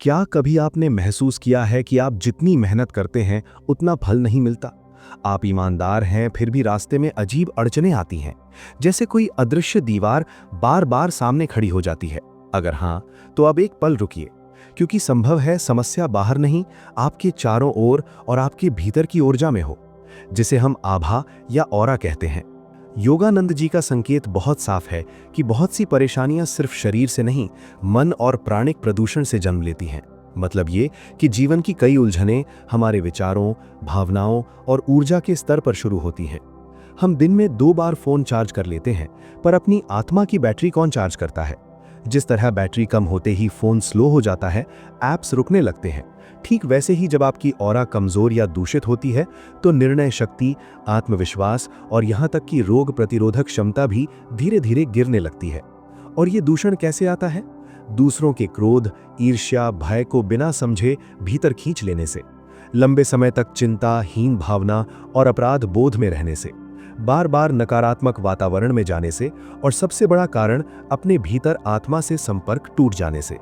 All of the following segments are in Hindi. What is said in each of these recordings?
क्या कभी आपने महसूस किया है कि आप जितनी मेहनत करते हैं उतना फल नहीं मिलता? आप ईमानदार हैं फिर भी रास्ते में अजीब अड़चनें आती हैं, जैसे कोई अदृश्य दीवार बार बार सामने खड़ी हो जाती है। अगर हाँ, तो अब एक पल रुकिए, क्योंकि संभव है समस्या बाहर नहीं, आपके चारों ओर और आपके भीतर की ऊर्जा में हो, जिसे हम आभा या ऑरा कहते हैं। योगानंद जी का संकेत बहुत साफ है कि बहुत सी परेशानियां सिर्फ शरीर से नहीं, मन और प्राणिक प्रदूषण से जन्म लेती हैं। मतलब ये कि जीवन की कई उलझनें हमारे विचारों, भावनाओं और ऊर्जा के स्तर पर शुरू होती हैं। हम दिन में 2 बार फोन चार्ज कर लेते हैं, पर अपनी आत्मा की बैटरी कौन चार्ज करता है? जिस तरह बैटरी कम होते ही फोन स्लो हो जाता है, ऐप्स रुकने लगते हैं, ठीक वैसे ही जब आपकी ऑरा कमजोर या दूषित होती है, तो निर्णय शक्ति, आत्मविश्वास और यहाँ तक कि रोग प्रतिरोधक क्षमता भी धीरे धीरे गिरने लगती है। और ये दूषण कैसे आता है? दूसरों के क्रोध, ईर्ष्या, भय को बिना समझे भीतर खींच लेने से, लंबे समय तक चिंता, हीन भावना और अपराध बोध में रहने से, बार बार नकारात्मक वातावरण में जाने से, और सबसे बड़ा कारण अपने भीतर आत्मा से संपर्क टूट जाने से।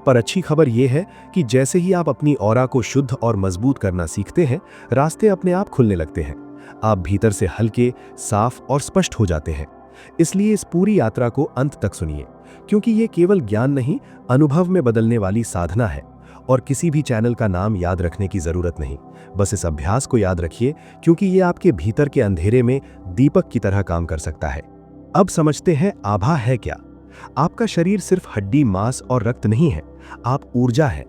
पर अच्छी खबर यह है कि जैसे ही आप अपनी ऑरा को शुद्ध और मजबूत करना सीखते हैं, रास्ते अपने आप खुलने लगते हैं। आप भीतर से हल्के, साफ और स्पष्ट हो जाते हैं। इसलिए इस पूरी यात्रा को अंत तक सुनिए, क्योंकि ये केवल ज्ञान नहीं, अनुभव में बदलने वाली साधना है। और किसी भी चैनल का नाम याद रखने की जरूरत नहीं, बस इस अभ्यास को याद रखिए, क्योंकि ये आपके भीतर के अंधेरे में दीपक की तरह काम कर सकता है। अब समझते हैं आभा है क्या। आपका शरीर सिर्फ हड्डी, मांस और रक्त नहीं है, आप ऊर्जा है।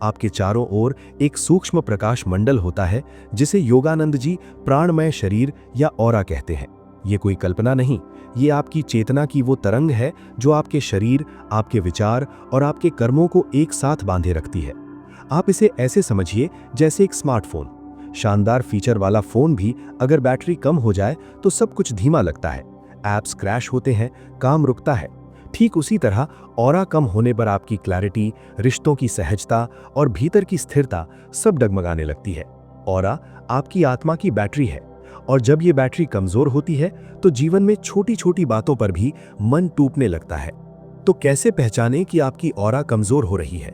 आपके चारों ओर एक सूक्ष्म प्रकाश मंडल होता है, जिसे योगानंद जी प्राणमय शरीर या ऑरा कहते हैं। ये कोई कल्पना नहीं, ये आपकी चेतना की वो तरंग है जो आपके शरीर, आपके विचार और आपके कर्मों को एक साथ बांधे रखती है। आप इसे ऐसे समझिए जैसे एक स्मार्टफोन। शानदार फीचर वाला फोन भी अगर बैटरी कम हो जाए तो सब कुछ धीमा लगता है, ऐप्स क्रैश होते हैं, काम रुकता है। ठीक उसी तरह ऑरा कम होने पर आपकी क्लैरिटी, रिश्तों की सहजता और भीतर की स्थिरता सब डगमगाने लगती है। ऑरा आपकी आत्मा की बैटरी है, और जब ये बैटरी कमजोर होती है तो जीवन में छोटी छोटी बातों पर भी मन टूटने लगता है। तो कैसे पहचानें कि आपकी ऑरा कमजोर हो रही है?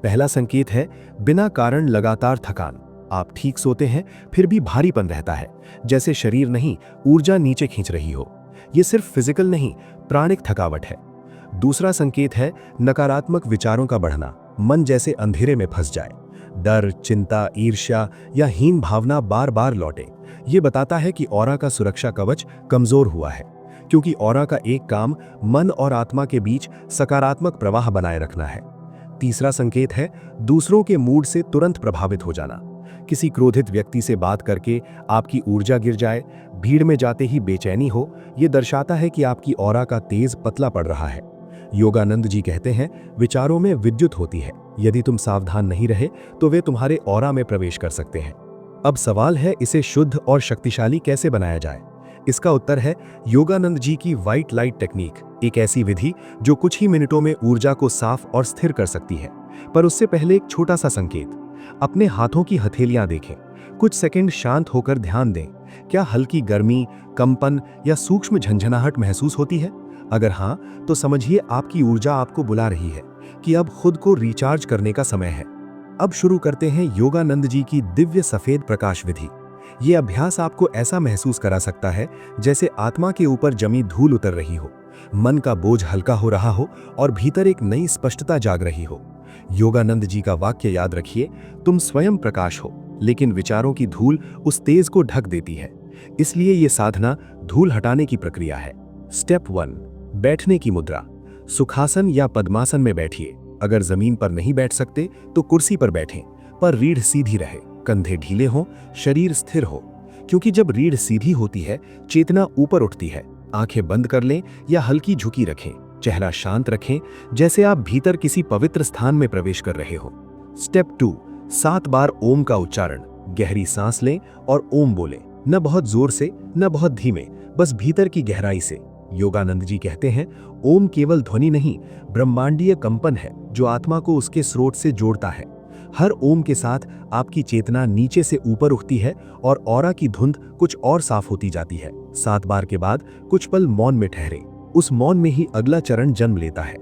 पहला संकेत है बिना कारण लगातार थकान। आप ठीक सोते हैं फिर भी भारीपन रहता है, जैसे शरीर नहीं, ऊर्जा नीचे खींच रही हो। ये सिर्फ फिजिकल नहीं, प्राणिक थकावट है। दूसरा संकेत है नकारात्मक विचारों का बढ़ना। मन जैसे अंधेरे में फंस जाए, डर, चिंता, ईर्ष्या या हीन भावना बार बार लौटे। ये बताता है कि ऑरा का सुरक्षा कवच कमजोर हुआ है, क्योंकि ऑरा का एक काम मन और आत्मा के बीच सकारात्मक प्रवाह बनाए रखना है। तीसरा संकेत है दूसरों के मूड से तुरंत प्रभावित हो जाना। किसी क्रोधित व्यक्ति से बात करके आपकी ऊर्जा गिर जाए, भीड़ में जाते ही बेचैनी हो, यह दर्शाता है कि आपकी ऑरा का तेज पतला पड़ रहा है। योगानंद जी कहते हैं विचारों में विद्युत होती है, यदि तुम सावधान नहीं रहे तो वे तुम्हारे ऑरा में प्रवेश कर सकते हैं। अब सवाल है इसे शुद्ध और शक्तिशाली कैसे बनाया जाए। इसका उत्तर है योगानंद जी की व्हाइट लाइट टेक्निक, एक ऐसी विधि जो कुछ ही मिनटों में ऊर्जा को साफ और स्थिर कर सकती है। पर उससे पहले एक छोटा सा संकेत, अपने हाथों की हथेलियां देखें, कुछ सेकंड शांत होकर ध्यान दें। क्या हल्की गर्मी, कंपन या सूक्ष्म झंझनाहट महसूस होती है? अगर हाँ, तो समझिए आपकी ऊर्जा आपको बुला रही है कि अब खुद को रिचार्ज करने का समय है। अब शुरू करते हैं योगानंद जी की दिव्य सफेद प्रकाश विधि। ये अभ्यास आपको ऐसा महसूस करा सकता है जैसे आत्मा के ऊपर जमी धूल उतर रही हो, मन का बोझ हल्का हो रहा हो और भीतर एक नई स्पष्टता जाग रही हो। योगानंद जी का वाक्य याद रखिए, तुम स्वयं प्रकाश हो, लेकिन विचारों की धूल उस तेज को ढक देती है। इसलिए ये साधना धूल हटाने की प्रक्रिया है। स्टेप 1, बैठने की मुद्रा। सुखासन या पद्मासन में बैठिए। अगर जमीन पर नहीं बैठ सकते तो कुर्सी पर बैठें, पर रीढ़ सीधी रहे, कंधे ढीले हों, शरीर स्थिर हो। क्योंकि जब रीढ़ सीधी होती है, चेतना ऊपर उठती है। आंखें बंद कर लें या हल्की झुकी रखें, चेहरा शांत रखें, जैसे आप भीतर किसी पवित्र स्थान में प्रवेश कर रहे हो। स्टेप 2, 7 बार ओम का उच्चारण। गहरी सांस लें और ओम बोलें, न बहुत जोर से न बहुत धीमे, बस भीतर की गहराई से। योगानंद जी कहते हैं ओम केवल ध्वनि नहीं, ब्रह्मांडीय कंपन है जो आत्मा को उसके स्रोत से जोड़ता है। हर ओम के साथ आपकी चेतना नीचे से ऊपर उठती है और ऑरा की धुंध कुछ और साफ होती जाती है। 7 बार के बाद कुछ पल मौन में ठहरे, उस मौन में ही अगला चरण जन्म लेता है।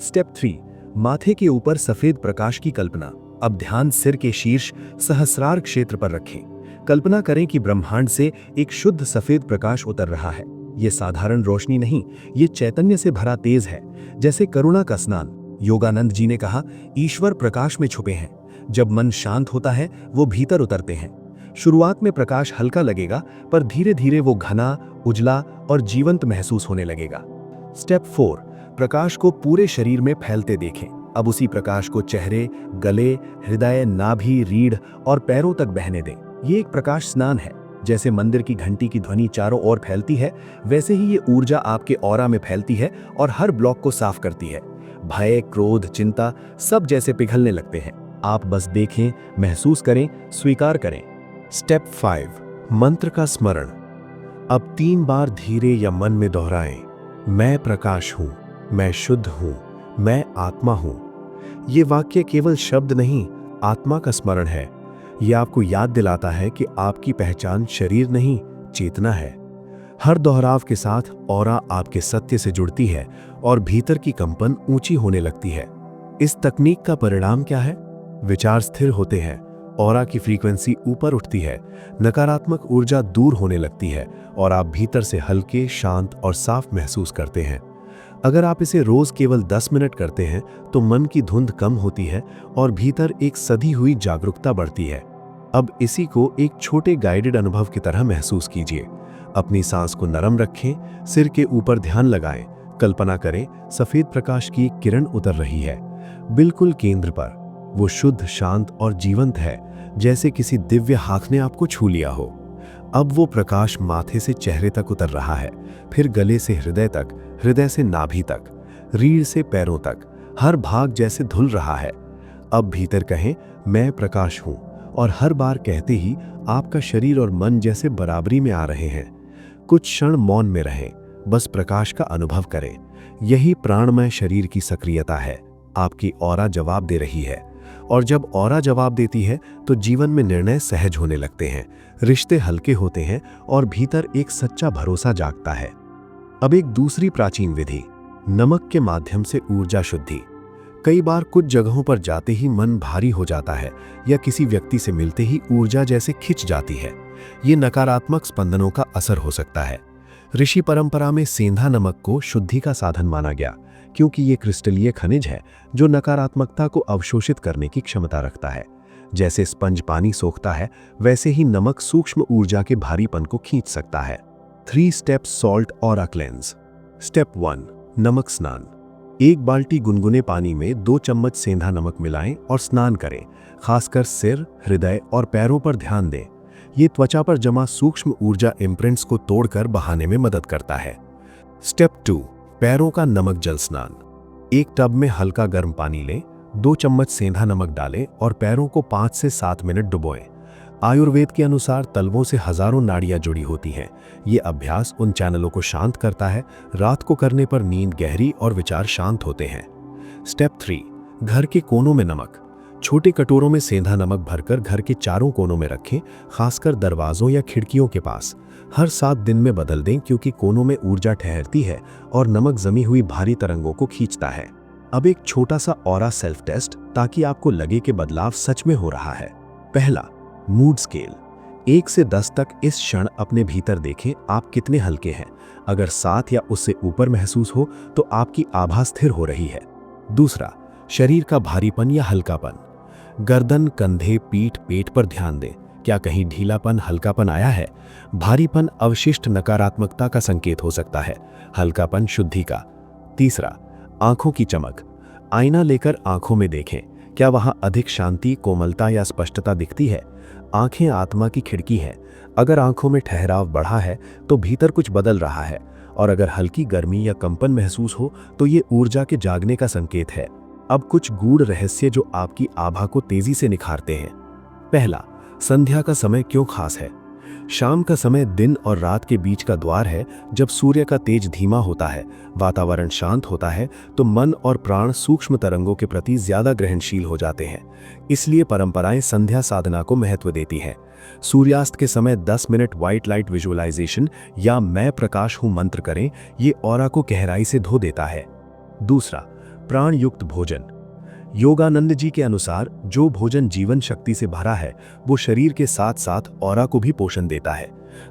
स्टेप 3, माथे के ऊपर सफेद प्रकाश की कल्पना। अब ध्यान सिर के शीर्ष सहस्रार क्षेत्र पर रखें। कल्पना करें कि ब्रह्मांड से एक शुद्ध सफेद प्रकाश उतर रहा है। ये साधारण रोशनी नहीं, ये चैतन्य से भरा तेज है, जैसे करुणा का स्नान। योगानंद जी ने कहा, ईश्वर प्रकाश में छुपे हैं। जब मन शांत होता है वो भीतर उतरते हैं। शुरुआत में प्रकाश हल्का लगेगा, पर धीरे धीरे वो घना, उजला और जीवंत महसूस होने लगेगा। स्टेप 4, प्रकाश को पूरे शरीर में फैलते देखें। अब उसी प्रकाश को चेहरे, गले, हृदय, नाभि, रीढ़ और पैरों तक बहने दें। ये एक प्रकाश स्नान है। जैसे मंदिर की घंटी की ध्वनि चारों ओर फैलती है, वैसे ही ये ऊर्जा आपके ऑरा में फैलती है और हर ब्लॉक को साफ करती है। भय, क्रोध, चिंता सब जैसे पिघलने लगते हैं। आप बस देखें, महसूस करें, स्वीकार करें। स्टेप 5, मंत्र का स्मरण। अब 3 बार धीरे या मन में दोहराएं, मैं प्रकाश हूं, मैं शुद्ध हूं, मैं आत्मा हूं। ये वाक्य केवल शब्द नहीं, आत्मा का स्मरण है। यह आपको याद दिलाता है कि आपकी पहचान शरीर नहीं, चेतना है। हर दोहराव के साथ ऑरा आपके सत्य से जुड़ती है और भीतर की कंपन ऊंची होने लगती है। इस तकनीक का परिणाम क्या है? विचार स्थिर होते हैं, ऑरा की फ्रीक्वेंसी ऊपर उठती है, नकारात्मक ऊर्जा दूर होने लगती है और आप भीतर से हल्के, शांत और साफ महसूस करते हैं। अगर आप इसे रोज केवल 10 मिनट करते हैं तो मन की धुंध कम होती है और भीतर एक सधी हुई जागरूकता बढ़ती है। अब इसी को एक छोटे गाइडेड अनुभव की तरह महसूस कीजिए। अपनी सांस को नरम रखें, सिर के ऊपर ध्यान लगाएं, कल्पना करें सफेद प्रकाश की एक किरण उतर रही है, बिल्कुल केंद्र पर। वो शुद्ध, शांत और जीवंत है, जैसे किसी दिव्य हाथ ने आपको छू लिया हो। अब वो प्रकाश माथे से चेहरे तक उतर रहा है, फिर गले से हृदय तक, हृदय से नाभि तक, रीढ़ से पैरों तक, हर भाग जैसे धुल रहा है। अब भीतर कहें, मैं प्रकाश हूं, और हर बार कहते ही आपका शरीर और मन जैसे बराबरी में आ रहे हैं। कुछ क्षण मौन में रहें, बस प्रकाश का अनुभव करें। यही प्राणमय शरीर की सक्रियता है। आपकी ऑरा जवाब दे रही है, और जब ऑरा जवाब देती है तो जीवन में निर्णय सहज होने लगते हैं, रिश्ते हल्के होते हैं और भीतर एक सच्चा भरोसा जागता है। अब एक दूसरी प्राचीन विधि, नमक के माध्यम से ऊर्जा शुद्धि। कई बार कुछ जगहों पर जाते ही मन भारी हो जाता है या किसी व्यक्ति से मिलते ही ऊर्जा जैसे खिंच जाती है। ये नकारात्मक स्पंदनों का असर हो सकता है। ऋषि परंपरा में सेंधा नमक को शुद्धि का साधन माना गया, क्योंकि ये क्रिस्टलीय खनिज है जो नकारात्मकता को अवशोषित करने की क्षमता रखता है। जैसे स्पंज पानी सोखता है, वैसे ही नमक सूक्ष्म ऊर्जा के भारीपन को खींच सकता है। 3 step salt aura cleanse. Step 1, नमक स्नान। 1 बाल्टी गुनगुने पानी में 2 चम्मच सेंधा नमक मिलाएं और स्नान करें। खासकर सिर, हृदय और पैरों पर ध्यान दें। ये त्वचा पर जमा सूक्ष्म ऊर्जा इम्प्रिंट्स को तोड़कर बहाने में मदद करता है। स्टेप 2, पैरों का नमक जल स्नान। 1 टब में हल्का गर्म पानी लें, 2 चम्मच सेंधा नमक डालें और पैरों को 5 से 7 मिनट डुबोएं। आयुर्वेद के अनुसार तलवों से हजारों नाड़ियां जुड़ी होती हैं। ये अभ्यास उन चैनलों को शांत करता है। रात को करने पर नींद गहरी और विचार शांत होते हैं। स्टेप 3, घर के कोनों में नमक। छोटे कटोरों में सेंधा नमक भरकर घर के चारों कोनों में रखें, खासकर दरवाजों या खिड़कियों के पास। हर 7 दिन में बदल दें, क्योंकि कोनों में ऊर्जा ठहरती है और नमक जमी हुई भारी तरंगों को खींचता है। अब एक छोटा सा ऑरा सेल्फ टेस्ट, ताकि आपको लगे कि बदलाव सच में हो रहा है। पहला, मूड स्केल। 1 से 10 तक इस क्षण अपने भीतर देखें, आप कितने हल्के हैं। अगर 7 या उससे ऊपर महसूस हो तो आपकी आभा स्थिर हो रही है। दूसरा, शरीर का भारीपन या हल्कापन। गर्दन, कंधे, पीठ, पेट पर ध्यान दें। क्या कहीं ढीलापन, हल्कापन आया है? भारीपन अवशिष्ट नकारात्मकता का संकेत हो सकता है, हल्कापन शुद्धि का। तीसरा, आंखों की चमक। आईना लेकर आंखों में देखें, क्या वहां अधिक शांति, कोमलता या स्पष्टता दिखती है? आंखें आत्मा की खिड़की हैं। अगर आंखों में ठहराव बढ़ा है तो भीतर कुछ बदल रहा है, और अगर हल्की गर्मी या कंपन महसूस हो तो ये ऊर्जा के जागने का संकेत है। अब कुछ गूढ़ रहस्य जो आपकी आभा को तेजी से निखारते हैं। पहला, संध्या का समय क्यों खास है? शाम का समय दिन और रात के बीच का द्वार है। जब सूर्य का तेज धीमा होता है, वातावरण शांत होता है, तो मन और प्राण सूक्ष्म तरंगों के प्रति ज्यादा ग्रहणशील हो जाते हैं। इसलिए परंपराएं संध्या साधना को महत्व देती हैं। सूर्यास्त के समय 10 मिनट व्हाइट लाइट विजुअलाइजेशन या मैं प्रकाश हूं मंत्र करें। ये ऑरा को गहराई से धो देता है। दूसरा, प्राण युक्त भोजन। योगानंद जी के अनुसार जो भोजन जीवन शक्ति से भरा है वो शरीर के साथ साथ ऑरा को भी पोषण देता है।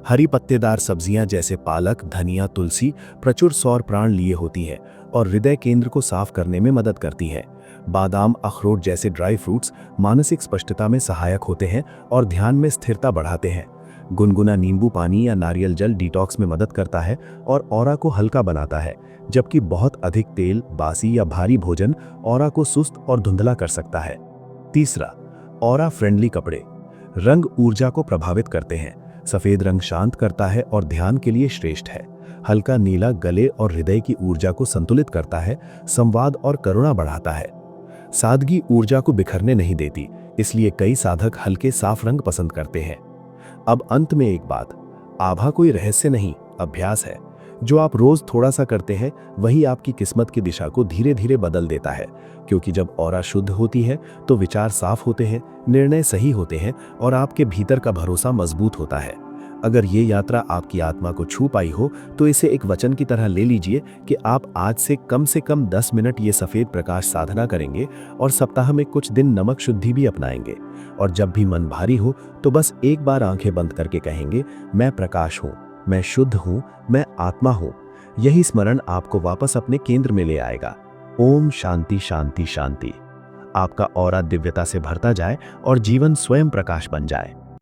हरी पत्तेदार सब्जियां जैसे पालक, धनिया, तुलसी प्रचुर सौर प्राण लिए होती हैं और हृदय केंद्र को साफ करने में मदद करती हैं। बादाम, अखरोट जैसे ड्राई फ्रूट्स मानसिक स्पष्टता में सहायक होते हैं और ध्यान में स्थिरता बढ़ाते हैं। गुनगुना नींबू पानी या नारियल जल डिटॉक्स में मदद करता है और ऑरा को हल्का बनाता है, जबकि बहुत अधिक तेल, बासी या भारी भोजन ऑरा को सुस्त और धुंधला कर सकता है। तीसरा, ऑरा फ्रेंडली कपड़े। रंग ऊर्जा को प्रभावित करते हैं। सफेद रंग शांत करता है और ध्यान के लिए श्रेष्ठ है। हल्का नीला गले और हृदय की ऊर्जा को संतुलित करता है, संवाद और करुणा बढ़ाता है। सादगी ऊर्जा को बिखरने नहीं देती, इसलिए कई साधक हल्के साफ रंग पसंद करते हैं। अब अंत में एक बात, आभा कोई रहस्य नहीं, अभ्यास है। जो आप रोज थोड़ा सा करते हैं वही आपकी किस्मत की दिशा को धीरे धीरे बदल देता है, क्योंकि जब ऑरा शुद्ध होती है तो विचार साफ होते हैं, निर्णय सही होते हैं और आपके भीतर का भरोसा मजबूत होता है। अगर ये यात्रा आपकी आत्मा को छू पाई हो तो इसे एक वचन की तरह ले लीजिए कि आप आज से कम 10 मिनट ये सफेद प्रकाश साधना करेंगे और सप्ताह में कुछ दिन नमक शुद्धि भी अपनाएंगे। और जब भी मन भारी हो तो बस एक बार आंखें बंद करके कहेंगे, मैं प्रकाश हूँ, मैं शुद्ध हूँ, मैं आत्मा हूँ। यही स्मरण आपको वापस अपने केंद्र में ले आएगा। ओम शांति शांति शांति। आपका ऑरा दिव्यता से भरता जाए और जीवन स्वयं प्रकाश बन जाए।